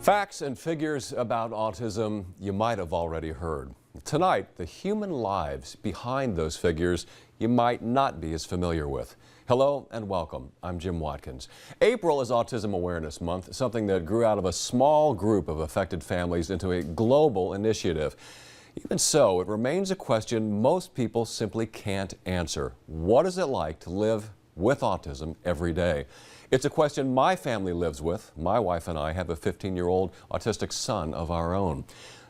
Facts and figures about autism you might have already heard. Tonight, the human lives behind those figures you might not be as familiar with. Hello and welcome. I'm Jim Watkins. April is Autism Awareness Month, something that grew out of a small group of affected families into a global initiative. Even so, it remains a question most people simply can't answer. What is it like to live with autism every day? It's a question my family lives with. My wife and I have a 15-year-old autistic son of our own.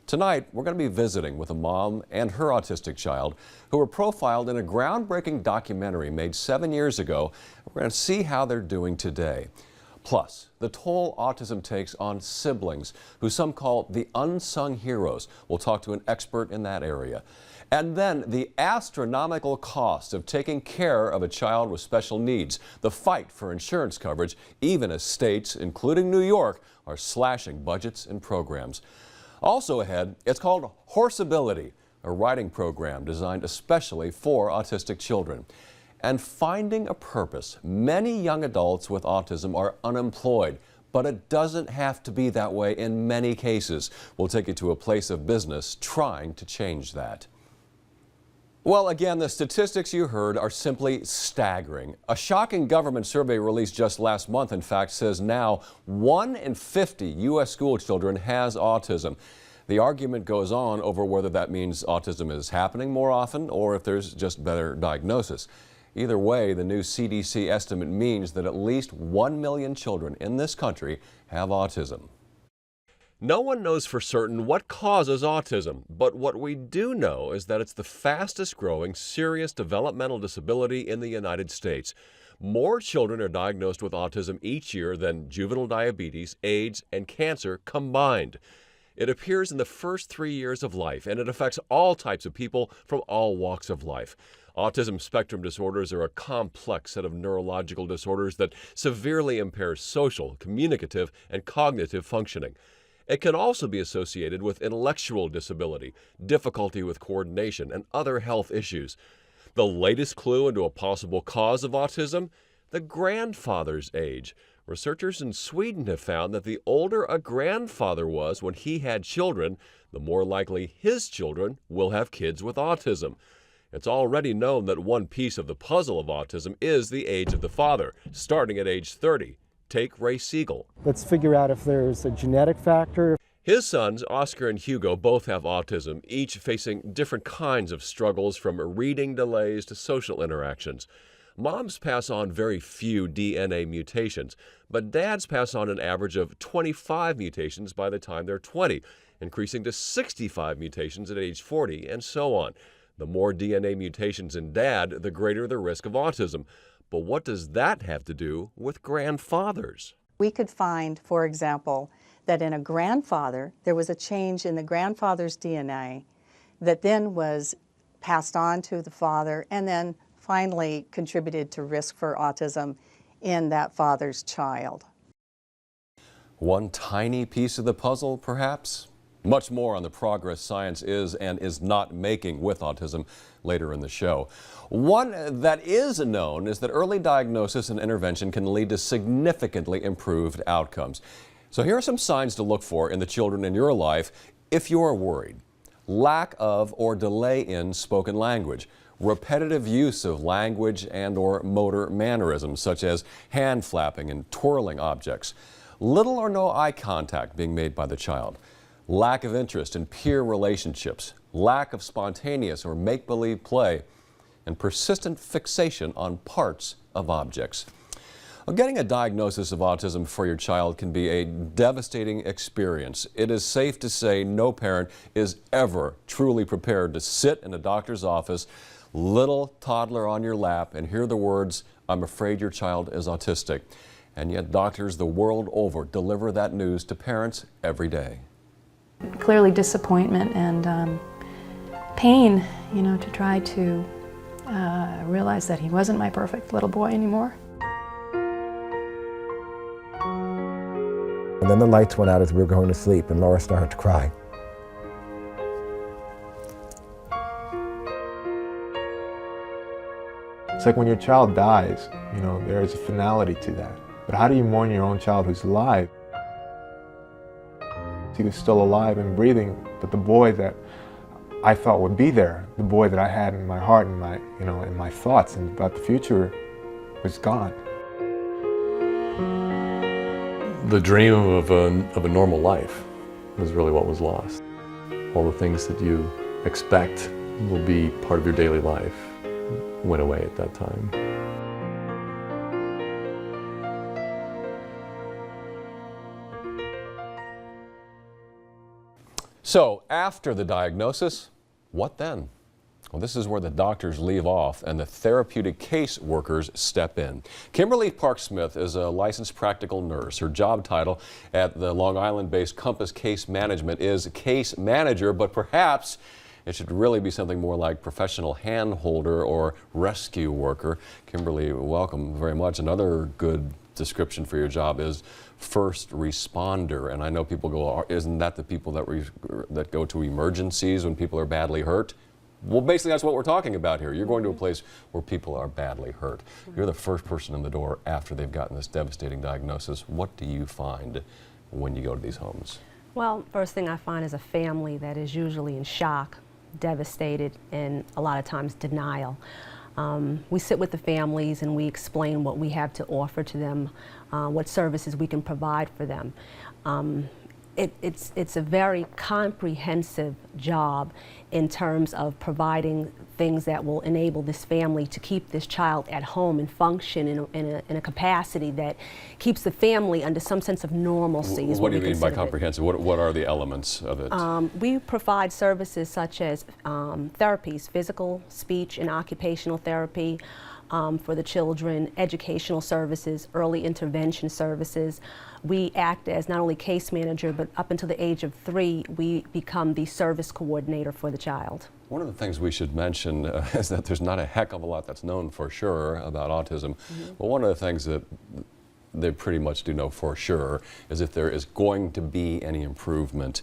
Tonight, we're going to be visiting with a mom and her autistic child who were profiled in a groundbreaking documentary made 7 years ago. We're going to see how they're doing today. Plus, the toll autism takes on siblings, who some call the unsung heroes. We'll talk to an expert in that area. And then the astronomical cost of taking care of a child with special needs, the fight for insurance coverage, even as states, including New York, are slashing budgets and programs. Also ahead, it's called Horseability, a writing program designed especially for autistic children. And finding a purpose. Many young adults with autism are unemployed, but it doesn't have to be that way in many cases. We'll take you to a place of business trying to change that. Well, again, the statistics you heard are simply staggering. A shocking government survey released just last month, in fact, says now 1 in 50 U.S. school children has autism. The argument goes on over whether that means autism is happening more often or if there's just better diagnosis. Either way, the new CDC estimate means that at least 1 million children in this country have autism. No one knows for certain what causes autism, but what we do know is that it's the fastest growing serious developmental disability in the United States. More children are diagnosed with autism each year than juvenile diabetes, AIDS, and cancer combined. It appears in the first 3 years of life, and it affects all types of people from all walks of life. Autism spectrum disorders are a complex set of neurological disorders that severely impair social, communicative, and cognitive functioning. It can also be associated with intellectual disability, difficulty with coordination, and other health issues. The latest clue into a possible cause of autism? The grandfather's age. Researchers in Sweden have found that the older a grandfather was when he had children, the more likely his children will have kids with autism. It's already known that one piece of the puzzle of autism is the age of the father, starting at age 30. Take Ray Siegel. Let's figure out if there's a genetic factor. His sons, Oscar and Hugo, both have autism, each facing different kinds of struggles from reading delays to social interactions. Moms pass on very few DNA mutations, but dads pass on an average of 25 mutations by the time they're 20, increasing to 65 mutations at age 40, and so on. The more DNA mutations in dad, the greater the risk of autism. But what does that have to do with grandfathers? We could find, for example, that in a grandfather, there was a change in the grandfather's DNA that then was passed on to the father and then finally contributed to risk for autism in that father's child. One tiny piece of the puzzle, perhaps? Much more on the progress science is and is not making with autism later in the show. One that is known is that early diagnosis and intervention can lead to significantly improved outcomes. So here are some signs to look for in the children in your life if you're worried. Lack of or delay in spoken language. Repetitive use of language and or motor mannerisms such as hand flapping and twirling objects. Little or no eye contact being made by the child. Lack of interest in peer relationships, lack of spontaneous or make-believe play, and persistent fixation on parts of objects. Well, getting a diagnosis of autism for your child can be a devastating experience. It is safe to say no parent is ever truly prepared to sit in a doctor's office, little toddler on your lap, and hear the words, "I'm afraid your child is autistic." And yet doctors the world over deliver that news to parents every day. Clearly disappointment and pain, to try to realize that he wasn't my perfect little boy anymore. And then the lights went out as we were going to sleep and Laura started to cry. It's like when your child dies, there is a finality to that. But how do you mourn your own child who's alive? He was still alive and breathing, but the boy that I thought would be there, the boy that I had in my heart and my, in my thoughts and about the future, was gone. The dream of a normal life was really what was lost. All the things that you expect will be part of your daily life went away at that time. So after the diagnosis, what then? Well, this is where the doctors leave off and the therapeutic case workers step in. Kimberly Park-Smith is a licensed practical nurse. Her job title at the Long Island-based Compass Case Management is case manager, but perhaps it should really be something more like professional handholder or rescue worker. Kimberly, welcome very much. Another good description for your job is first responder, and I know people go, isn't that the people that go to emergencies when people are badly hurt? Well, basically that's what we're talking about here. You're going to a place where people are badly hurt. You're the first person in the door after they've gotten this devastating diagnosis. What do you find when you go to these homes? Well, first thing I find is a family that is usually in shock, devastated, and a lot of times denial. We sit with the families and we explain what we have to offer to them, what services we can provide for them. It's a very comprehensive job in terms of providing things that will enable this family to keep this child at home and function in a capacity that keeps the family under some sense of normalcy. What do you mean by comprehensive? What are the elements of it? We provide services such as therapies, physical, speech, and occupational therapy, for the children, educational services, early intervention services. We act as not only case manager, but up until the age of 3, we become the service coordinator for the child. One of the things we should mention is that there's not a heck of a lot that's known for sure about autism. But one of the things that they pretty much do know for sure is if there is going to be any improvement,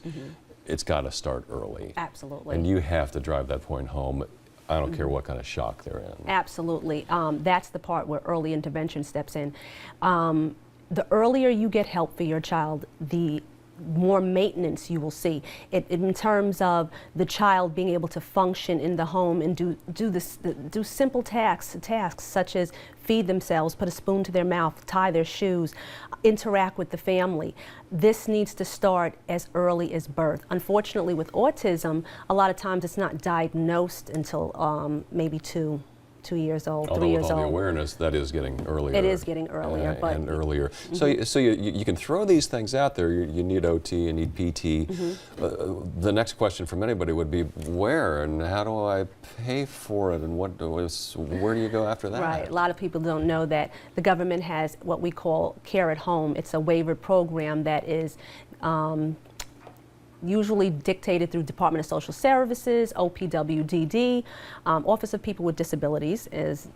it's got to start early. Absolutely. And you have to drive that point home. I don't care what kind of shock they're in. Absolutely. That's the part where early intervention steps in. The earlier you get help for your child, the more maintenance you will see. In terms of the child being able to function in the home and do simple tasks such as feed themselves, put a spoon to their mouth, tie their shoes, interact with the family. This needs to start as early as birth. Unfortunately, with autism, a lot of times it's not diagnosed until maybe 2 years old, 3 years with all old. the awareness, that is getting earlier. It is getting earlier, but and earlier. So you can throw these things out there. You need OT, you need PT. The next question from anybody would be, where and how do I pay for it, and where do you go after that? Right. A lot of people don't know that the government has what we call Care at Home. It's a waiver program that is usually dictated through Department of Social Services, OPWDD. Office of People with Disabilities is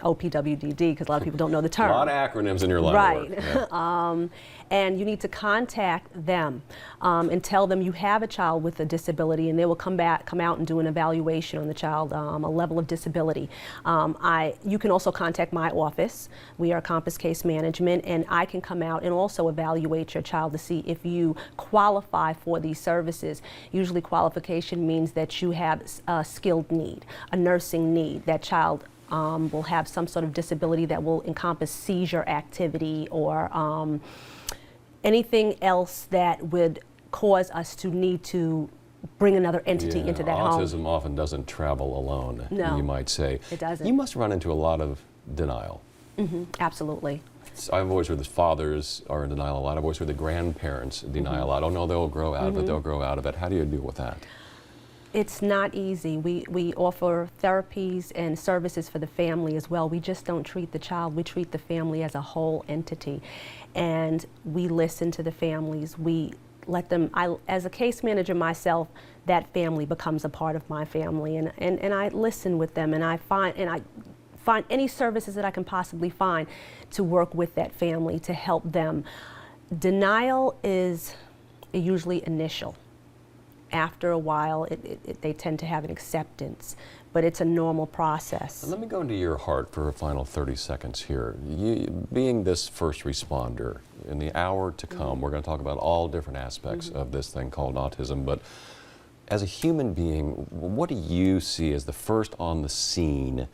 OPWDD, because a lot of people don't know the term. A lot of acronyms in your line of work. Yeah. And you need to contact them and tell them you have a child with a disability, and they will come out and do an evaluation on the child, a level of disability. You can also contact my office. We are Compass Case Management, and I can come out and also evaluate your child to see if you qualify for these services. Usually qualification means that you have a skilled need, a nursing need. That child will have some sort of disability that will encompass seizure activity or anything else that would cause us to need to bring another entity into that home. Autism often doesn't travel alone, you might say. It doesn't. You must run into a lot of denial. Absolutely. I've always heard the fathers are in denial a lot. I've always heard the grandparents deny a lot. Oh no, they'll grow out of it, they'll grow out of it. How do you deal with that? It's not easy. We offer therapies and services for the family as well. We just don't treat the child. We treat the family as a whole entity. And we listen to the families. We let them, as a case manager myself, that family becomes a part of my family. And I listen with them, and I find any services that I can possibly find to work with that family to help them. Denial is usually initial. after a while, they tend to have an acceptance, but it's a normal process. And let me go into your heart for a final 30 seconds here. You, being this first responder, in the hour to come, we're going to talk about all different aspects of this thing called autism, but as a human being, what do you see as the first on the scene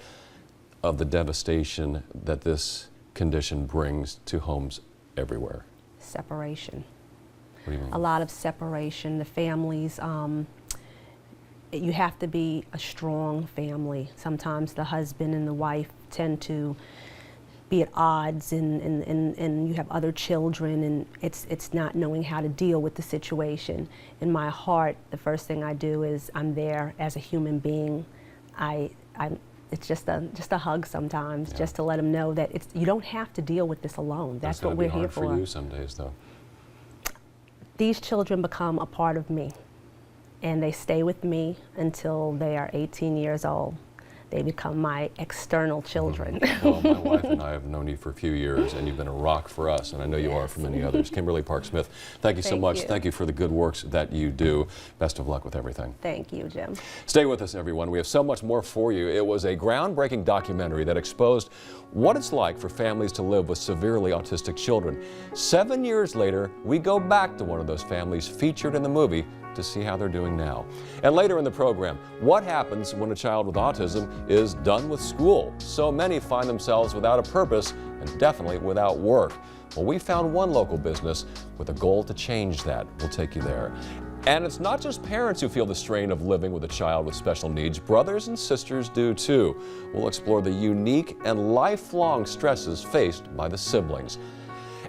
of the devastation that this condition brings to homes everywhere? Separation. What do you mean? A lot of separation. The families, you have to be a strong family. Sometimes the husband and the wife tend to be at odds, and you have other children, and it's not knowing how to deal with the situation. In my heart, the first thing I do is I'm there as a human being. It's just a hug sometimes, just to let them know that you don't have to deal with this alone. That's what we're here for. It's for you some days, though. These children become a part of me, and they stay with me until they are 18 years old. They become my external children. Well, my wife and I have known you for a few years, and you've been a rock for us, and I know you are for many others. Kimberly Park-Smith, thank you so much. Thank you for the good works that you do. Best of luck with everything. Thank you, Jim. Stay with us, everyone. We have so much more for you. It was a groundbreaking documentary that exposed what it's like for families to live with severely autistic children. 7 years later, we go back to one of those families featured in the movie to see how they're doing now. And later in the program, what happens when a child with autism is done with school? So many find themselves without a purpose and definitely without work. Well, we found one local business with a goal to change that. We'll take you there. And it's not just parents who feel the strain of living with a child with special needs. Brothers and sisters do too. We'll explore the unique and lifelong stresses faced by the siblings.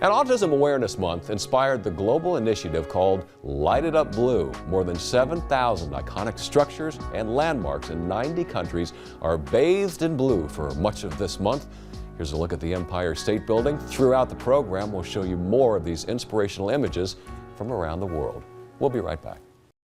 And Autism Awareness Month inspired the global initiative called Light It Up Blue. More than 7,000 iconic structures and landmarks in 90 countries are bathed in blue for much of this month. Here's a look at the Empire State Building. Throughout the program, we'll show you more of these inspirational images from around the world. We'll be right back.